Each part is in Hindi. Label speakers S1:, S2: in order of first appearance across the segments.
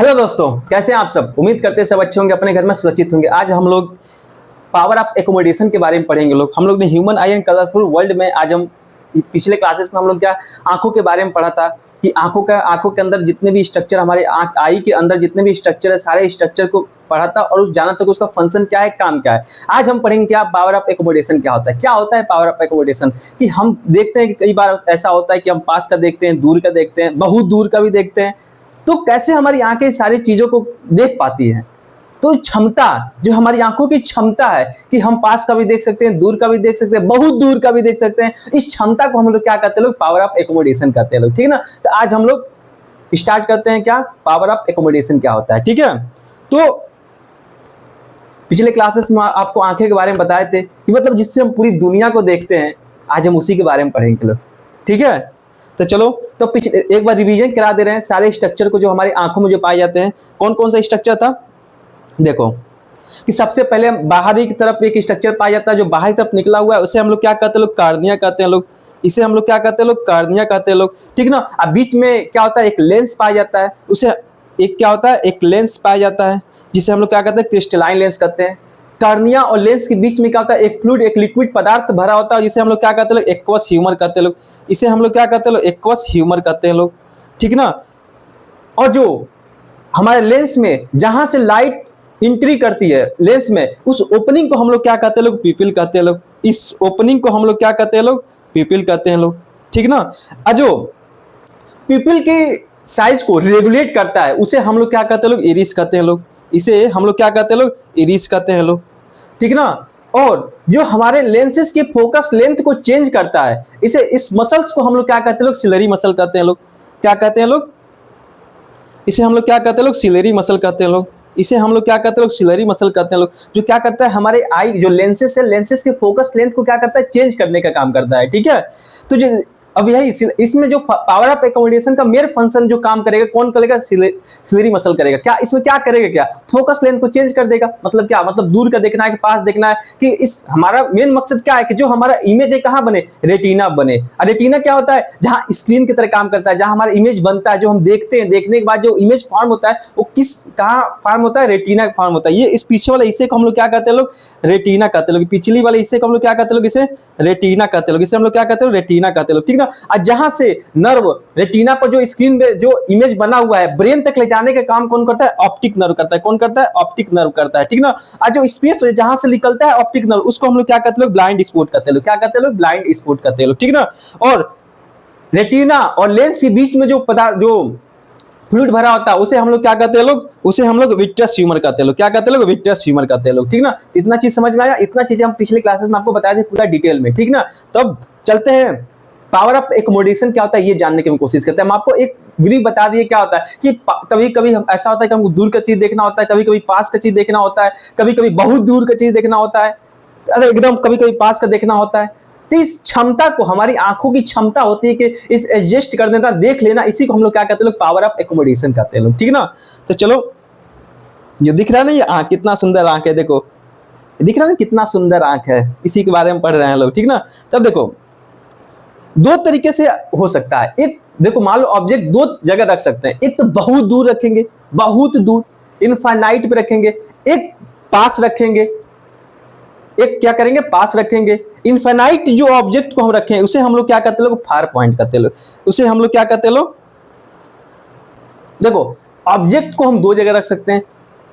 S1: हेलो दोस्तों, कैसे हैं आप सब। उम्मीद करते हैं सब अच्छे होंगे, अपने घर में सुरक्षित होंगे। आज हम लोग पावर ऑफ एकोमोडेशन के बारे में पढ़ेंगे। हम लोग ने human I and colourful world में आज हम पिछले क्लासेस में हम लोग क्या आंखों के बारे में पढ़ा था कि आंखों के अंदर जितने भी स्ट्रक्चर हमारे आई के अंदर जितने भी स्ट्रक्चर है, सारे स्ट्रक्चर को पढ़ा था और जाना था कि उसका फंक्शन क्या है, काम क्या है। आज हम पढ़ेंगे क्या पावर ऑफ एकोमोडेशन क्या होता है। क्या होता है पावर ऑफ एकोमोडेशन कि हम देखते हैं कि कई बार ऐसा होता है कि हम पास का देखते हैं, दूर का देखते हैं, बहुत दूर का भी देखते हैं। तो कैसे हमारी आंखें सारी चीजों को देख पाती हैं। तो क्षमता, जो हमारी आंखों की क्षमता है कि हम पास का भी देख सकते हैं, दूर का भी देख सकते हैं, बहुत दूर का भी देख सकते हैं, इस क्षमता को हम लोग क्या कहते हैं, लोग पावर ऑफ एकोमोडेशन कहते हैं लोग। ठीक है ना। तो आज हम लोग स्टार्ट करते हैं क्या पावर ऑफ एकोमोडेशन क्या होता है। ठीक है। तो पिछले क्लासेस में आपको आंखें के बारे में बताए थे कि मतलब जिससे हम पूरी दुनिया को देखते हैं, आज हम उसी के बारे में पढ़ेंगे लोग। ठीक है। तो चलो, तो पिछले एक बार रिवीजन करा दे रहे हैं सारे स्ट्रक्चर को जो हमारी आंखों में जो पाए जाते हैं। कौन कौन सा स्ट्रक्चर था, देखो कि सबसे पहले बाहरी की तरफ एक स्ट्रक्चर पाया जाता है जो बाहरी तरफ निकला हुआ है, उसे हम लोग क्या कहते हैं, लोग कार्निया कहते हैं लोग। इसे हम लोग क्या कहते हैं, लोग कार्निया कहते हैं लोग। ठीक ना। अब बीच में क्या होता है, एक लेंस पाया जाता है, उसे एक क्या होता है, एक लेंस पाया जाता है जिसे हम लोग क्या कहते हैं, क्रिस्टलाइन लेंस कहते हैं। कार्निया और लेंस के बीच में क्या होता है, एक फ्लूइड, एक लिक्विड पदार्थ भरा होता है जिसे हम लोग क्या कहते हैं, लोग एक्वस ह्यूमर कहते हैं लोग। इसे हम लोग क्या कहते हैं, लोग एक्वस ह्यूमर कहते हैं लोग। ठीक ना। और जो हमारे लेंस में जहां से लाइट एंट्री करती है लेंस में, उस ओपनिंग को हम लोग क्या कहते हैं, लोग पिपिल कहते हैं लोग। इस ओपनिंग को हम लोग क्या कहते हैं, लोग पिपिल कहते हैं लोग। ठीक ना। जो पिपिल के साइज को रेगुलेट करता है उसे हम लोग क्या कहते हैं, लोग इरिस कहते हैं लोग। इसे हम लोग क्या कहते हैं, लोग इरिस कहते हैं लोग। ठीक ना। और जो हमारे लेंसेज के फोकस लेंथ को चेंज करता है, इस मसल्स को हम लोग क्या कहते हैं, लोग सिलरी मसल कहते हैं लोग। क्या कहते हैं लोग, इसे हम लोग क्या कहते हैं, लोग सिलरी मसल कहते हैं लोग। इसे हम लोग क्या कहते हैं, लोग सिलरी मसल कहते हैं लोग। जो क्या करता है, हमारे आई जो लेंसेज है, लेंसेज के फोकस लेंथ को क्या करता है, चेंज करने का काम करता है। ठीक है। तो जो अब यही इसमें जो पावर ऑफ एकोमोडेशन का मेन फंक्शन जो काम करेगा, कौन करेगा, सिलरी मसल करेगा। क्या इसमें क्या करेगा, क्या फोकस लेंथ को चेंज कर देगा। मतलब क्या, मतलब दूर का देखना है कि पास देखना है, कि इस हमारा मेन मकसद क्या है कि जो हमारा इमेज है कहाँ बने, रेटिना बने। और रेटिना क्या होता है, जहाँ स्क्रीन की तरह काम करता है, जहाँ हमारा इमेज बनता है, जो हम देखते हैं, देखने के बाद जो इमेज फॉर्म होता है वो किस कहाँ फॉर्म होता है, रेटिना फॉर्म होता है। ये इस पीछे वाले हिस्से को हम लोग क्या कहते हैं, लोग रेटिना कहते हैं लोग। पिछली वाले हिस्से को हम लोग क्या कहते हैं, लोग इसे रेटिना कहते हैं लोग। इसे हम लोग क्या कहते हैं, रेटिना कहते हैं लोग। ठीक ना। और जहां से नर्व रेटिना पर जो स्क्रीन में जो इमेज बना हुआ है ब्रेन तक ले जाने का काम कौन करता है, ऑप्टिक नर्व करता है। कौन करता है, ऑप्टिक नर्व करता है। ठीक ना। और जो स्पेस जहां से निकलता है ऑप्टिक नर्व, उसको हम लोग क्या कहते हैं, लोग ब्लाइंड स्पॉट कहते हैं लोग। क्या कहते हैं, लोग ब्लाइंड स्पॉट कहते हैं लोग। ठीक ना। और रेटिना और लेंस के बीच में जो पदार्थ, जो फ्लूइड भरा होता है, उसे हम लोग क्या कहते हैं, लोग उसे हम लोग विट्रस ह्यूमर कहते हैं लोग। क्या कहते हैं, लोग विट्रस ह्यूमर कहते हैं लोग। ठीक ना। इतना चीज समझ में आया। इतना चीजें हम पिछले क्लासेस में आपको बताए थे पूरा डिटेल में। ठीक ना। तब चलते हैं पावर ऑफ एकोमोडेशन क्या होता है ये जानने की हम कोशिश करते हैं। हम आपको एक ब्रीफ बता दिए क्या होता है कि कभी कभी हम ऐसा होता है कि हमको दूर का चीज देखना होता है, कभी कभी पास का चीज देखना होता है, कभी कभी बहुत दूर का चीज देखना होता है, अरे एकदम कभी कभी पास का देखना होता है। तो इस क्षमता को, हमारी आंखों की क्षमता होती है कि इस एडजस्ट कर देना, देख लेना, इसी को हम लोग क्या कहते हैं, लोग पावर ऑफ एकोमोडेशन कहते हैं लोग। ठीक ना। तो चलो, ये दिख रहा है ना, ये आंख कितना सुंदर आंख है, देखो दिख रहा है ना कितना सुंदर आंख है, इसी के बारे में पढ़ रहे हैं लोग। ठीक ना। तब देखो दो तरीके से हो सकता है। एक देखो, मान लो ऑब्जेक्ट दो जगह रख सकते हैं। एक तो बहुत दूर रखेंगे, बहुत दूर इनफाइनाइट पे रखेंगे, एक पास रखेंगे, एक क्या करेंगे, पास रखेंगे। इनफाइनाइट जो ऑब्जेक्ट को हम रखें उसे हम लोग क्या कहते हैं, लोग फार पॉइंट कहते हैं लोग। उसे हम लोग क्या कहते हैं, लोग देखो ऑब्जेक्ट को हम दो जगह रख सकते हैं।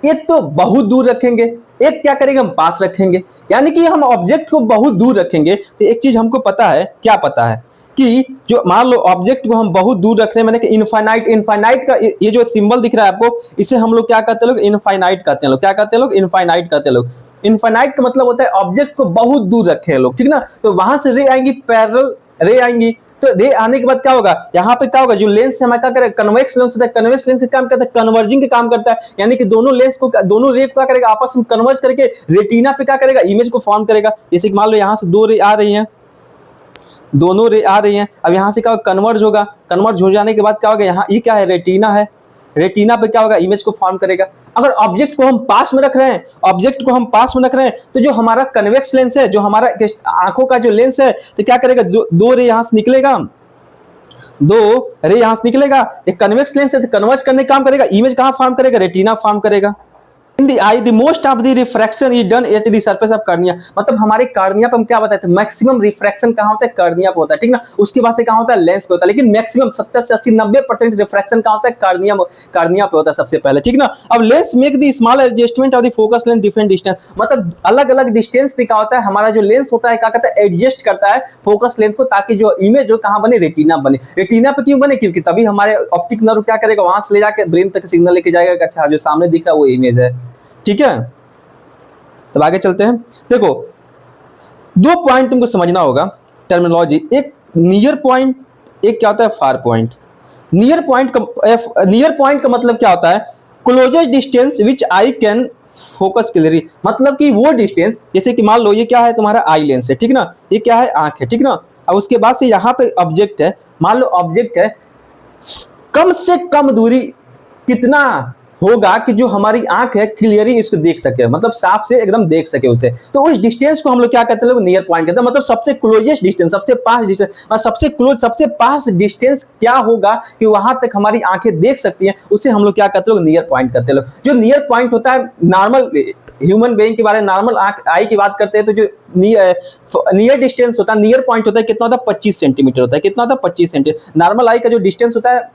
S1: एक तो बहुत दूर रखेंगे, एक क्या करेंगे, हम पास रखेंगे। यानी कि हम ऑब्जेक्ट को बहुत दूर रखेंगे तो एक चीज हमको पता है, क्या पता है कि जो मान लो ऑब्जेक्ट को हम बहुत दूर रख रहे हैं, मैंने कि इनफाइनाइट, इनफाइनाइट का ये जो सिंबल दिख रहा है आपको, इसे हम लोग क्या कहते हैं, लोग इनफाइनाइट कहते हैं लोग। क्या कहते हैं, लोग इनफाइनाइट कहते हैं लोग। इनफाइनाइट का मतलब होता है ऑब्जेक्ट को बहुत दूर रखे हैं लोग। ठीक ना। तो वहां से रे आएंगी, पैरेलल रे आएंगी। तो रे आने के बाद क्या होगा, यहाँ पे क्या होगा, जो लेंस है हमारा क्या करेगा, कन्वेक्स लेंस होता है। कन्वेक्स लेंस का काम करता है, कन्वर्जिंग का काम करता है। यानी कि दोनों लेंस को, दोनों रे क्या करेगा, आपस में कन्वर्ज करके रेटिना पे क्या करेगा, इमेज को फॉर्म करेगा। जैसे कि मान लो यहाँ से दो रे आ रही हैं, दोनों रे आ रही हैं, अब यहाँ से क्या होगा, कन्वर्ज होगा। कन्वर्ज हो जाने के बाद क्या होगा, यहाँ ये क्या है, रेटिना है। रेटिना पे क्या होगा, इमेज को फॉर्म करेगा। अगर ऑब्जेक्ट को हम पास में रख रहे हैं, ऑब्जेक्ट को हम पास में रख रहे हैं, तो जो हमारा कन्वेक्स लेंस है, जो हमारा आंखों का जो लेंस है, तो क्या करेगा, दो रे यहां से निकलेगा, दो रे यहां से निकलेगा, एक कन्वेक्स लेंस है तो कन्वर्ज करने का काम करेगा, इमेज कहां फॉर्म करेगा, रेटिना फॉर्म करेगा। In the I the most of the refraction is done at the surface of cornea, मतलब हमारे कार्निया पे हम क्या बताते हैं, मैक्सिमम रिफ्रैक्शन कहां होता है, कार्निया पे होता है, ठीक ना। उसके बाद से कहां होता है, लेंस पे होता है, लेकिन मैक्सिमम 70 से 80 90% रिफ्रैक्शन कहां होता है, कार्निया पे होता है सबसे पहले, ठीक ना। अब lens make the small adjustment of the focus length different distance, मतलब अलग अलग डिस्टेंस पे क्या होता है, हमारा जो लेंस होता है क्या करता है, एडजस्ट करता है फोकस लेंथ को, ताकि जो इमेज जो कहां बने, रेटिना बने। रेटिना पे क्यों बने, क्योंकि तभी हमारे ऑप्टिक नर्व क्या करेगा, वहां से ले जाकर ब्रेन तक सिग्नल लेके जाएगा, अच्छा जो सामने दिख रहा है वो इमेज है, ठीक है। तब आगे चलते हैं। देखो दो पॉइंट तुमको समझना होगा टर्मिनोलॉजी, एक नियर पॉइंट, एक क्या होता है फार पॉइंट। नियर पॉइंट का मतलब क्या होता है, closest distance which I can focus clearly, मतलब कि वो डिस्टेंस, जैसे कि मान लो ये क्या है, तुम्हारा आई लेंस है, ठीक ना, ये क्या है, आंख है, ठीक ना। अब उसके बाद से यहाँ पे ऑब्जेक्ट है, मान लो ऑब्जेक्ट है, कम से कम दूरी कितना होगा कि जो हमारी आंख है क्लियरली इसको देख सके, मतलब साफ से एकदम देख सके उसे, तो उस डिस्टेंस को हम लोग क्या कहते हैं, लोग नियर पॉइंट कहते हैं, मतलब सबसे क्लोजेस्ट डिस्टेंस, सबसे पास डिस्टेंस, और सबसे क्लोज सबसे पास डिस्टेंस क्या होगा कि वहां तक हमारी आंखें देख सकती हैं, उसे हम लोग क्या कहते हैं, लोग नियर पॉइंट कहते हैं। जो नियर पॉइंट होता है, नॉर्मल ह्यूमन बीइंग के बारे में, नॉर्मल आई की बात करते हैं, तो जो नियर डिस्टेंस होता है, नियर पॉइंट होता है, कितना होता है, 25 सेंटीमीटर होता है, कितना होता है, 25 सेंटीमीटर। नॉर्मल आई का जो डिस्टेंस होता है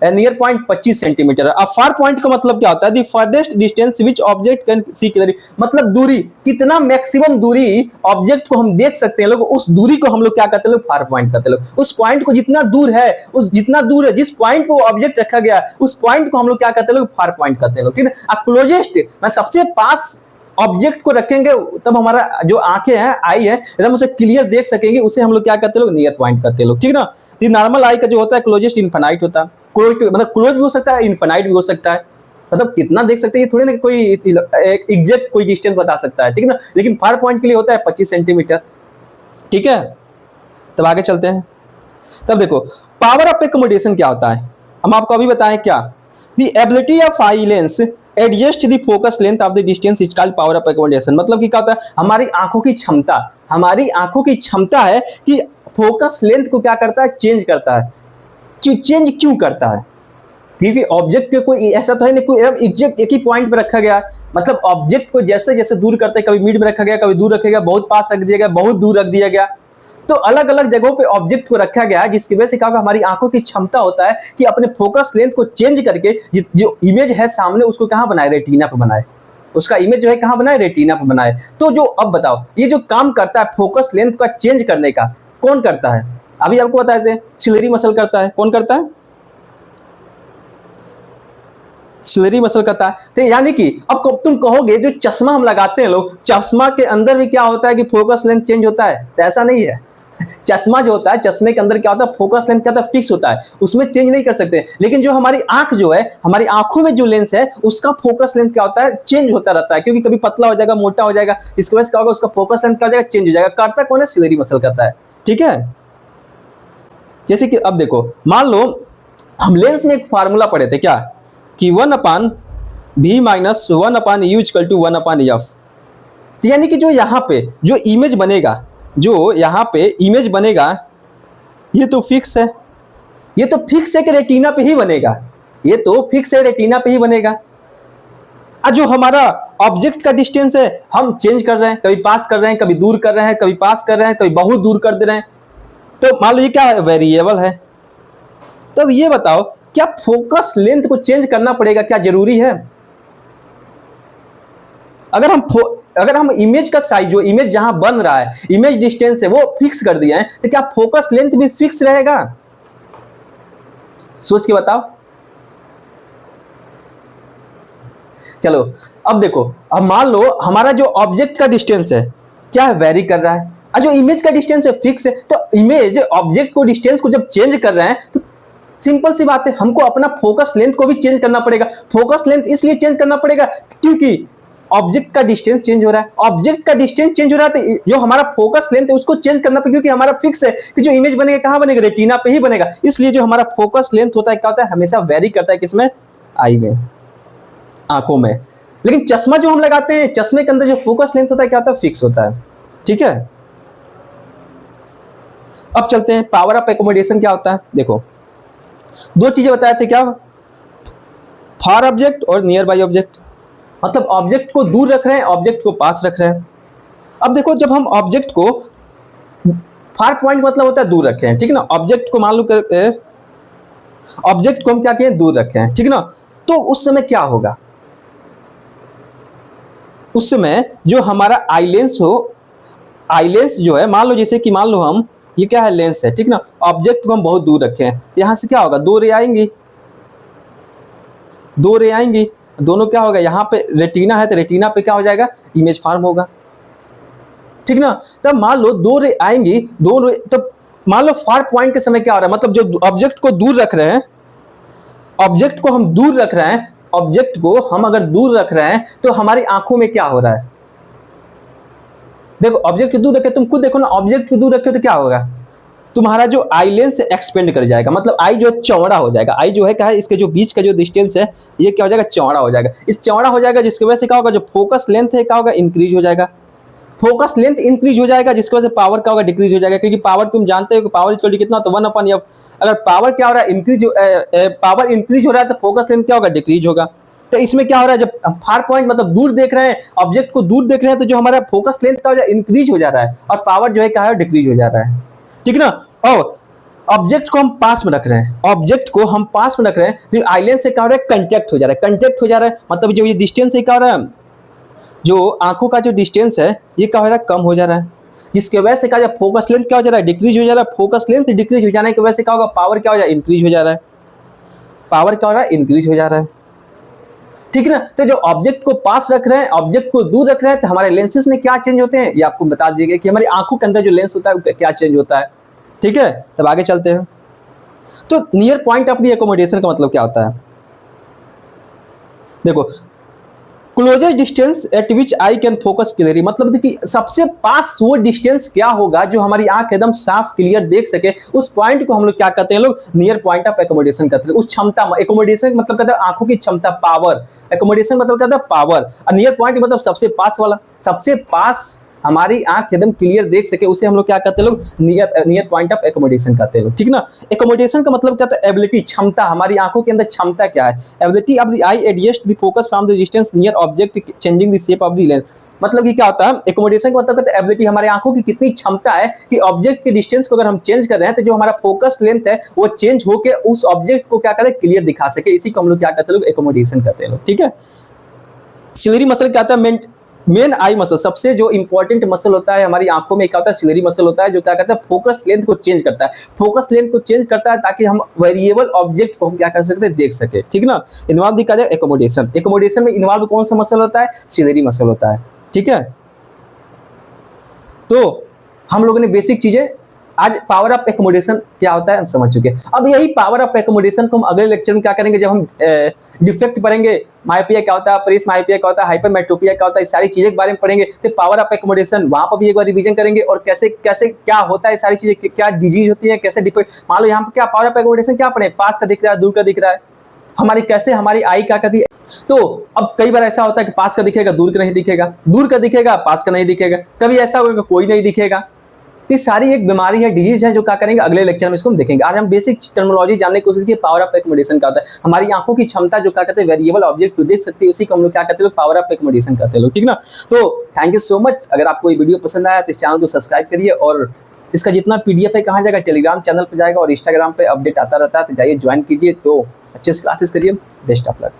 S1: नियर पॉइंट 25 सेंटीमीटर। अब फार पॉइंट का मतलब क्या होता है, the farthest distance which object can see clearly, मतलब दूरी, कितना मैक्सिमम दूरी ऑब्जेक्ट को हम देख सकते हैं लोग, उस दूरी को हम लोग क्या कहते हैं, लोग फार पॉइंट कहते हैं लोग। उस पॉइंट को जितना दूर है, उस जितना दूर है, जिस पॉइंट पे वो ऑब्जेक्ट रखा गया उस पॉइंट को हम लोग क्या कहते हैं, लोग फार पॉइंट कहते हैं लोग, ठीक है। क्लोजेस्ट, मैं सबसे पास ऑब्जेक्ट को रखेंगे तब हमारा जो आंखें हैं, आई है, एकदम उसे क्लियर देख सकेंगे, उसे हम लोग क्या कहते हैं, लोग नियर पॉइंट कहते हैं लोग, ठीक ना। ये नॉर्मल आई का जो होता है क्लोजेस्ट इनफाइनाइट होता है, क्लोज मतलब क्लोज भी हो सकता है, इनफाइनाइट भी हो सकता है, मतलब कितना देख सकते हैं, थोड़ी ना कोई एग्जैक्ट कोई डिस्टेंस बता सकता है, ठीक है ना। लेकिन फार पॉइंट के लिए होता है 25 सेंटीमीटर, ठीक है। तब आगे चलते हैं। तब देखो पावर ऑफ एकोमोडेशन क्या होता है, हम आपको अभी बताएं क्या, the ability of eye lens adjust the focus length of the distance is called power of accommodation, मतलब कि क्या होता है, हमारी आंखों की क्षमता, हमारी आंखों की क्षमता है कि फोकस लेंथ को क्या करता है, चेंज करता है। चेंज क्यों करता है, क्योंकि ऑब्जेक्ट के कोई ऐसा तो है नहीं, कोई एग्जैक्ट एक ही पॉइंट पे रखा गया, मतलब ऑब्जेक्ट को जैसे जैसे दूर करते हैं, कभी मिड में रखा गया, कभी दूर रखा गया, बहुत पास रख दिया गया, बहुत दूर रख दिया गया, तो अलग अलग जगहों पे ऑब्जेक्ट को रखा गया है, जिसकी वजह से क्या होगा, हमारी आंखों की क्षमता होता है कि अपने फोकस लेंथ को चेंज करके जो इमेज है सामने उसको कहां बनाए, रेटिना पे बनाए, उसका इमेज जो है कहां बनाए, रेटिना पे बनाए। तो जो अब बताओ ये जो काम करता है फोकस लेंथ का चेंज करने का, कौन करता है, अभी आपको बताया जैसे सिलेरी मसल करता है, कौन करता है, सिलेरी मसल करता है। तो यानी कि अब तुम कहोगे जो चश्मा हम लगाते हैं लोग, चश्मा के अंदर भी क्या होता है कि फोकस लेंथ चेंज होता है, तो ऐसा नहीं है। चश्मा जो होता है, चश्मे के अंदर क्या होता है, फोकस लेंथ क्या होता है, फिक्स होता है, उसमें चेंज नहीं कर सकते। लेकिन जो हमारी आंख जो है, हमारी आंखों में जो लेंस है उसका फोकस लेंथ क्या होता है, चेंज होता रहता है, क्योंकि कभी पतला हो जाएगा, मोटा हो जाएगा, जिसकी वजह से क्या होगा, उसका फोकस लेंथ क्या हो जाएगा, चेंज हो जाएगा। करता कौन है, सिलेरी मसल करता है, ठीक है। जैसे कि अब देखो मान लो हम लेंस में एक फार्मूला पढ़े थे क्या, कि 1/v minus 1/u equal to 1/f, यानी कि जो यहाँ पे जो इमेज बनेगा, जो यहाँ पे इमेज बनेगा, ये तो फिक्स है, ये तो फिक्स है कि रेटिना पे ही बनेगा, ये तो फिक्स है, रेटिना पे ही बनेगा। जो हमारा ऑब्जेक्ट का डिस्टेंस है हम चेंज कर रहे हैं, कभी पास कर रहे हैं, कभी दूर कर रहे हैं, कभी पास कर रहे हैं, कभी बहुत दूर कर दे रहे हैं, तो मान लो ये क्या है, वेरिएबल है। तब ये बताओ क्या फोकस लेंथ को चेंज करना पड़ेगा, क्या जरूरी है? अगर हम इमेज का साइज, जो इमेज जहां बन रहा है, इमेज डिस्टेंस है वो फिक्स कर दिया है, तो क्या फोकस लेंथ भी फिक्स रहेगा? सोच के बताओ। चलो अब देखो, अब मान लो हमारा जो ऑब्जेक्ट का डिस्टेंस है क्या है, वेरी कर रहा है, और जो इमेज का डिस्टेंस है फिक्स है, तो इमेज ऑब्जेक्ट को डिस्टेंस को जब चेंज कर रहे हैं तो सिंपल सी बात है, हमको अपना फोकस लेंथ को भी चेंज करना पड़ेगा। फोकस लेंथ इसलिए चेंज करना पड़ेगा क्योंकि ऑब्जेक्ट का डिस्टेंस चेंज हो रहा है, ऑब्जेक्ट का डिस्टेंस चेंज हो रहा है, तो जो हमारा फोकस लेंथ है उसको चेंज करना पड़ेगा, क्योंकि हमारा फिक्स है कि जो इमेज बनेगा कहां बनेगा, रेटिना पे ही बनेगा। इसलिए जो हमारा फोकस लेंथ होता है क्या होता है, हमेशा वेरी करता है, किसमें, आई में, आंखों में। लेकिन चश्मा जो हम लगाते हैं, चश्मे के अंदर जो फोकस लेंथ होता है क्या होता है, फिक्स होता है, ठीक है। अब चलते हैं पावर ऑफ एकोमोडेशन क्या होता है। देखो दो चीजें बताए थे, क्या? फार ऑब्जेक्ट और नियर बाई ऑब्जेक्ट। मतलब ऑब्जेक्ट को दूर रख रहे हैं, ऑब्जेक्ट को पास रख रहे हैं। अब देखो, जब हम ऑब्जेक्ट को, फार पॉइंट मतलब होता है दूर रखे हैं, ठीक है ना। ऑब्जेक्ट को मान लो ऑब्जेक्ट को हम क्या कहें, दूर रखे हैं, ठीक है ना। तो उस समय क्या होगा, उस समय जो हमारा आई लेंस हो, आई लेंस जो है, मान लो जैसे कि मान लो हम, ये क्या है, लेंस है, ठीक ना। ऑब्जेक्ट को हम बहुत दूर रखे हैं, यहां से क्या होगा, दो रे आएंगी, दो रे आएंगी, दोनों क्या होगा, यहाँ पे रेटिना है तो रेटिना पे क्या हो जाएगा, इमेज फॉर्म होगा, ठीक ना। तब मान लो दो रे आएंगी, दो रे, तब मान लो फार पॉइंट के समय क्या हो रहा है, मतलब जो ऑब्जेक्ट को दूर रख रहे हैं, ऑब्जेक्ट को हम दूर रख रहे हैं, ऑब्जेक्ट को हम अगर दूर रख रहे हैं तो हमारी आंखों में क्या हो रहा है, देखो ऑब्जेक्ट को दूर रखे, तुम खुद देखो ना, ऑब्जेक्ट को दूर रखे तो क्या होगा, तुम्हारा जो आई लेंस एक्सपेंड कर जाएगा, मतलब आई जो चौड़ा हो जाएगा। आई जो है क्या है, इसके जो बीच का जो डिस्टेंस है ये क्या हो जाएगा, चौड़ा हो जाएगा। इस चौड़ा हो जाएगा जिसकी वजह से क्या होगा, जो फोकस लेंथ है क्या होगा, इंक्रीज हो जाएगा। फोकस लेंथ इंक्रीज हो जाएगा जिसकी वजह से पावर क्या होगा, डिक्रीज हो जाएगा, क्योंकि पावर तुम जानते हो कि पावर इक्वल टू कितना, तो 1/f। अगर पावर क्या हो रहा है, इंक्रीज, पावर इंक्रीज हो रहा है तो फोकस लेंथ क्या होगा, डिक्रीज होगा। तो इसमें क्या हो रहा है, जब फार पॉइंट मतलब दूर देख रहे हैं, ऑब्जेक्ट को दूर देख रहे हैं, तो जो हमारा फोकस लेंथ का इंक्रीज हो जा रहा है और पावर जो है क्या है, डिक्रीज हो जा रहा है, ठीक ना। और ऑब्जेक्ट को हम पास में रख रहे हैं, ऑब्जेक्ट को हम पास में रख रहे हैं, तो आई लेंस से क्या हो रहा है, कंटेक्ट हो जा रहा है, कंटेक्ट हो जा रहा है, मतलब जो ये डिस्टेंस है क्या हो रहा है, जो आंखों का जो डिस्टेंस है ये क्या हो रहा है, कम हो जा रहा है, जिसके वजह से क्या, फोकस लेंथ क्या हो जा रहा है, डिक्रीज हो जा रहा है। फोकस लेंथ डिक्रीज हो जाने की वजह से क्या होगा, पावर क्या हो जा रहा है, इंक्रीज हो जा रहा है, पावर क्या हो रहा है, इंक्रीज हो जा रहा है, ठीक है ना। तो जो ऑब्जेक्ट को पास रख रहे हैं, ऑब्जेक्ट को दूर रख रहे हैं, तो हमारे लेंसेज में क्या चेंज होते हैं, ये आपको बता दीजिएगा कि हमारी आंखों के अंदर जो लेंस होता है क्या चेंज होता है, ठीक है। तब आगे चलते हैं। तो near point of the accommodation का मतलब क्या होता है, देखो, closest distance eight which I can focus clearly, मतलब देखिए सबसे पास वो डिस्टेंस क्या होगा जो हमारी आंख एकदम साफ क्लियर देख सके, उस पॉइंट को हम लोग क्या कहते हैं, लोग नियर पॉइंट ऑफ एकोमोडेशन कहते हैं। उस क्षमता, एकोमोडेशन मतलब कहते हैं आंखों की क्षमता, पावर। एकोमोडेशन मतलब कहते हैं पावर, और नियर पॉइंट मतलब सबसे पास वाला, सबसे पास हमारी आंख एकदम क्लियर देख सके, उसे हम लोग क्या कहते हैं, लोग नियर पॉइंट ऑफ एकोमोडेशन कहते हैं लोग, ठीक ना। एकोमोडेशन का मतलब क्या है, एबिलिटी, क्षमता, हमारी आंखों के अंदर क्षमता क्या है, ability of the I adjust the focus from the distance near object changing the shape of the lens. मतलब कि क्या होता है, एकोमोडेशन का मतलब कहते हैं एबिलिटी, हमारी आंखों की कितनी क्षमता है कि ऑब्जेक्ट के डिस्टेंस को अगर हम चेंज कर रहे हैं तो जो हमारा फोकस लेंथ है वो चेंज होकर उस ऑब्जेक्ट को क्या कहते हैं, क्लियर दिखा सके, इसी को हम लोग क्या कहते हैं, लोग एकोमोडेशन कहते हैं लोग, ठीक है। सिलेरी मसल क्या होता है, मेन आई मसल, सबसे जो इंपॉर्टेंट मसल होता है हमारी आंखों में, क्या होता है, सिलेरी मसल होता है, जो क्या करता है, फोकस लेंथ को चेंज करता है, फोकस लेंथ को चेंज करता है ताकि हम वेरिएबल ऑब्जेक्ट को हम क्या कर सकते हैं, देख सके, ठीक ना। इन्वॉल्व दिखा जाए एकोमोडेशन, एकोमोडेशन में इन्वॉल्व कौन सा मसल होता है, सिलेरी मसल होता है, ठीक है। तो हम लोगों ने बेसिक चीजें, आज पावर ऑफ एकोमोडेशन क्या होता है हम समझ चुके हैं। अब यही पावर ऑफ एकोमोडेशन को हम अगले लेक्चर में क्या करेंगे, जब हम डिफेक्ट पढ़ेंगे, मायोपिया क्या होता है, प्रेस मायोपिया क्या होता है, हाइपरमेट्रोपिया क्या होता है, सारी चीजें के बारे में पढ़ेंगे। तो पावर ऑफ एकोमोडेशन वहां पर भी एक बार रिवीजन करेंगे, और कैसे कैसे क्या होता है, सारी चीजें क्या डिजीज होती है, कैसे डिफेक्ट, मान लो यहाँ पर क्या पावर ऑफ एकोमोडेशन क्या पढ़े, पास का दिख रहा है, दूर का दिख रहा है, हमारी कैसे हमारी आई क्या कहती है। तो अब कई बार ऐसा होता है कि पास का दिखेगा, दूर का नहीं दिखेगा, दूर का दिखेगा, पास का नहीं दिखेगा, कभी ऐसा होगा कोई नहीं दिखेगा। ये सारी एक बीमारी है, डिजीज है, जो क्या करेंगे अगले लेक्चर में इसको हम देखेंगे। आज हम बेसिक टर्मिनोलॉजी जानने की कोशिश की, पावर ऑफ एकोमोडेशन का होता है, हमारी आंखों की क्षमता जो क्या कहते हैं, वेरिएबल ऑब्जेक्ट को देख सकती है, उसी को हम लोग क्या कहते हैं, पावर ऑफ एकोमोडेशन कहते हैं लोग, ठीक ना। तो थैंक यू सो मच। अगर आपको ये वीडियो पसंद आया तो इस चैनल को सब्सक्राइब करिए, और इसका जितना PDF है कहाँ जाएगा, टेलीग्राम चैनल पर जाएगा, और इंस्टाग्राम पे अपडेट आता रहता है, तो जाइए ज्वाइन कीजिए। तो अच्छे से क्लासेस करिए, बेस्ट ऑफ लक।